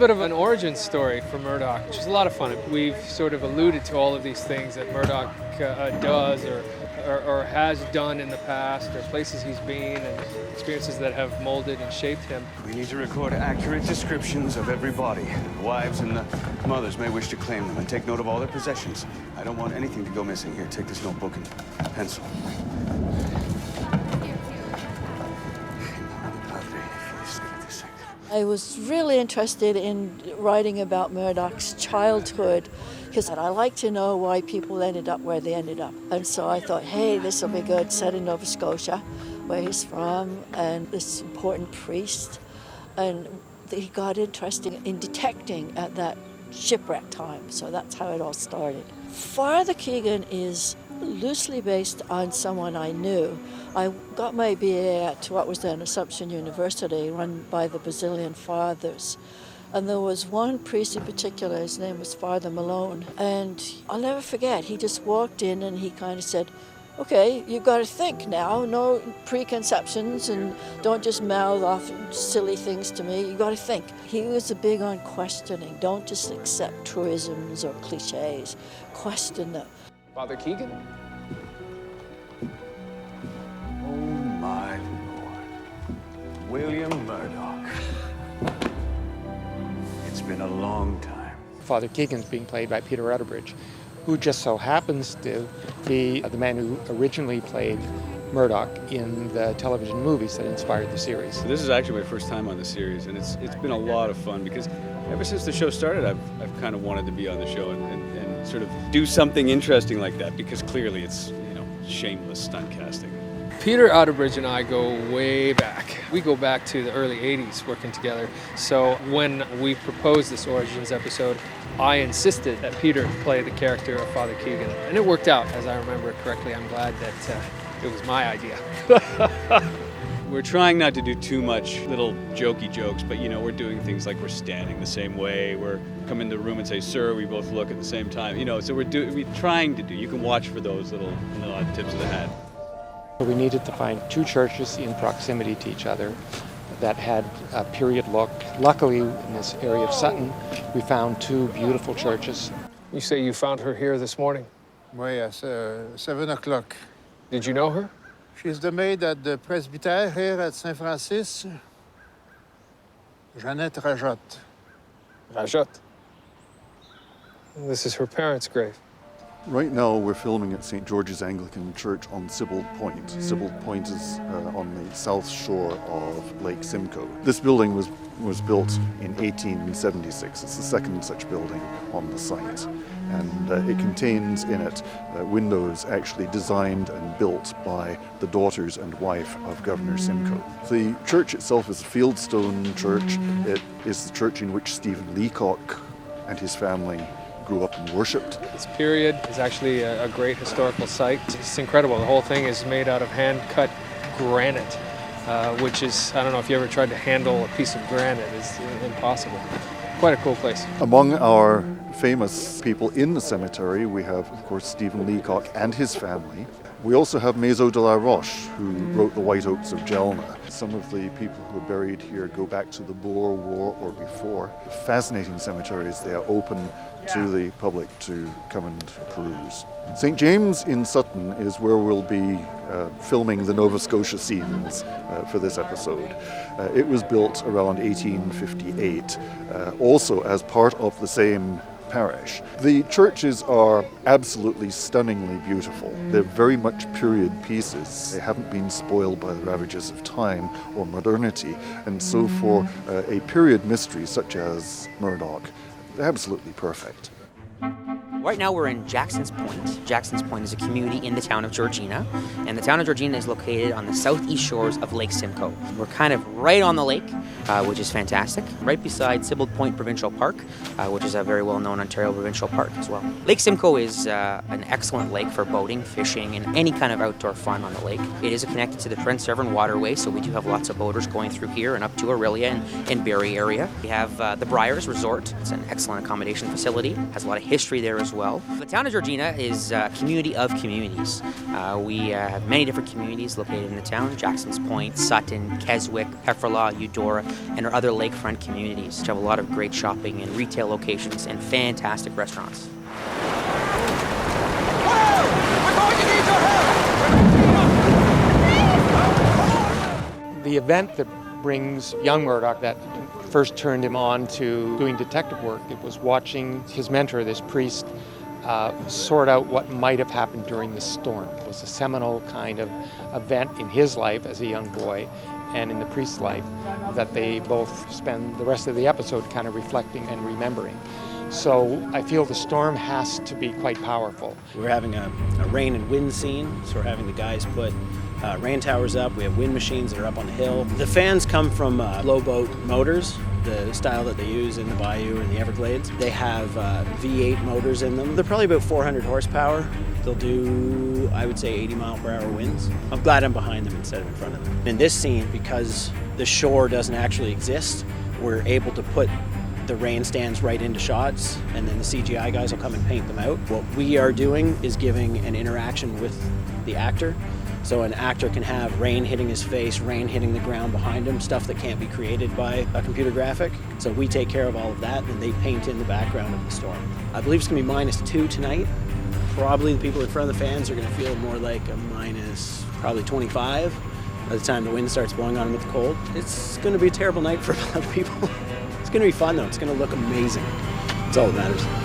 bit of an origin story for Murdoch, which is a lot of fun. We've sort of alluded to all of these things that Murdoch does or has done in the past, or places he's been and experiences that have molded and shaped him. We need to record accurate descriptions of every body. The wives and the mothers may wish to claim them, and take note of all their possessions. I don't want anything to go missing. Here, take this notebook and pencil. I was really interested in writing about Murdoch's childhood because I like to know why people ended up where they ended up. And so I thought, hey, this will be good, set in Nova Scotia, where he's from, and this important priest. And he got interested in detecting at that shipwreck time, so that's how it all started. Father Keegan is loosely based on someone I knew. I got my BA at what was then Assumption University, run by the Basilian Fathers. And there was one priest in particular, his name was Father Malone. And I'll never forget, he just walked in and he kind of said, okay, you've got to think now, no preconceptions, and don't just mouth off silly things to me, you've got to think. He was big on questioning. Don't just accept truisms or cliches. Question them. Father Keegan? Oh, my Lord. William Murdoch. It's been a long time. Father Keegan's being played by Peter Outerbridge, who just so happens to be the man who originally played Murdoch in the television movies that inspired the series. This is actually my first time on the series, and it's been a lot of fun because ever since the show started, I've kind of wanted to be on the show and sort of do something interesting like that, because clearly it's, shameless stunt casting. Peter Outerbridge and I go way back. We go back to the early 80s working together. So when we proposed this Origins episode, I insisted that Peter play the character of Father Keegan. And it worked out, as I remember it correctly. I'm glad that it was my idea. We're trying not to do too much little jokey jokes, but we're doing things like we're standing the same way, we're come in the room and say, sir, we both look at the same time, so we're trying to do, you can watch for those little tips of the hat. We needed to find two churches in proximity to each other that had a period look. Luckily, in this area of Sutton, we found two beautiful churches. You say you found her here this morning? Oui, at 7 o'clock. Did you know her? She's the maid at the presbytere here at Saint Francis. Jeannette Rajot. Rajot. This is her parents' grave. Right now we're filming at St. George's Anglican Church on Sibbald Point. Sibbald Point is on the south shore of Lake Simcoe. This building was built in 1876. It's the second such building on the site. And it contains in it windows actually designed and built by the daughters and wife of Governor Simcoe. The church itself is a fieldstone church. It is the church in which Stephen Leacock and his family grew up and worshipped. This period is actually a great historical site. It's incredible. The whole thing is made out of hand-cut granite, which is, I don't know if you ever tried to handle a piece of granite, it's impossible. Quite a cool place. Among our famous people in the cemetery, we have, of course, Stephen Leacock and his family. We also have Maison de la Roche, who wrote The White Oaks of Gelna. Some of the people who are buried here go back to the Boer War or before. Fascinating cemeteries. They are open to the public to come and peruse. St. James in Sutton is where we'll be filming the Nova Scotia scenes for this episode. It was built around 1858, also as part of the same parish. The churches are absolutely stunningly beautiful. They're very much period pieces. They haven't been spoiled by the ravages of time or modernity, and so for a period mystery such as Murdoch, they're absolutely perfect. Right now we're in Jackson's Point. Jackson's Point is a community in the town of Georgina, and the town of Georgina is located on the southeast shores of Lake Simcoe. We're kind of right on the lake, which is fantastic, right beside Sibbald Point Provincial Park, which is a very well-known Ontario provincial park as well. Lake Simcoe is an excellent lake for boating, fishing, and any kind of outdoor fun on the lake. It is connected to the Prince Severn Waterway, so we do have lots of boaters going through here and up to Aurelia and Barrie area. We have the Briars Resort. It's an excellent accommodation facility. Has a lot of history there as as well. The town of Georgina is a community of communities. We have many different communities located in the town: Jackson's Point, Sutton, Keswick, Pefferlaw, Eudora, and our other lakefront communities, which have a lot of great shopping and retail locations and fantastic restaurants. The event that brings young Murdoch, that first turned him on to doing detective work, it was watching his mentor, this priest, sort out what might have happened during the storm. It was a seminal kind of event in his life as a young boy and in the priest's life that they both spend the rest of the episode kind of reflecting and remembering. So I feel the storm has to be quite powerful. We're having a rain and wind scene, so we're having the guys put rain towers up. We have wind machines that are up on the hill. The fans come from blowboat motors, the style that they use in the Bayou and the Everglades. They have V8 motors in them. They're probably about 400 horsepower. They'll do, I would say, 80-mile-per-hour winds. I'm glad I'm behind them instead of in front of them. In this scene, because the shore doesn't actually exist, we're able to put the rain stands right into shots, and then the CGI guys will come and paint them out. What we are doing is giving an interaction with the actor. So an actor can have rain hitting his face, rain hitting the ground behind him, stuff that can't be created by a computer graphic. So we take care of all of that, and they paint in the background of the storm. I believe it's going to be -2 tonight. Probably the people in front of the fans are going to feel more like a probably 25 by the time the wind starts blowing on them with the cold. It's going to be a terrible night for a lot of people. It's going to be fun, though. It's going to look amazing. That's all that matters.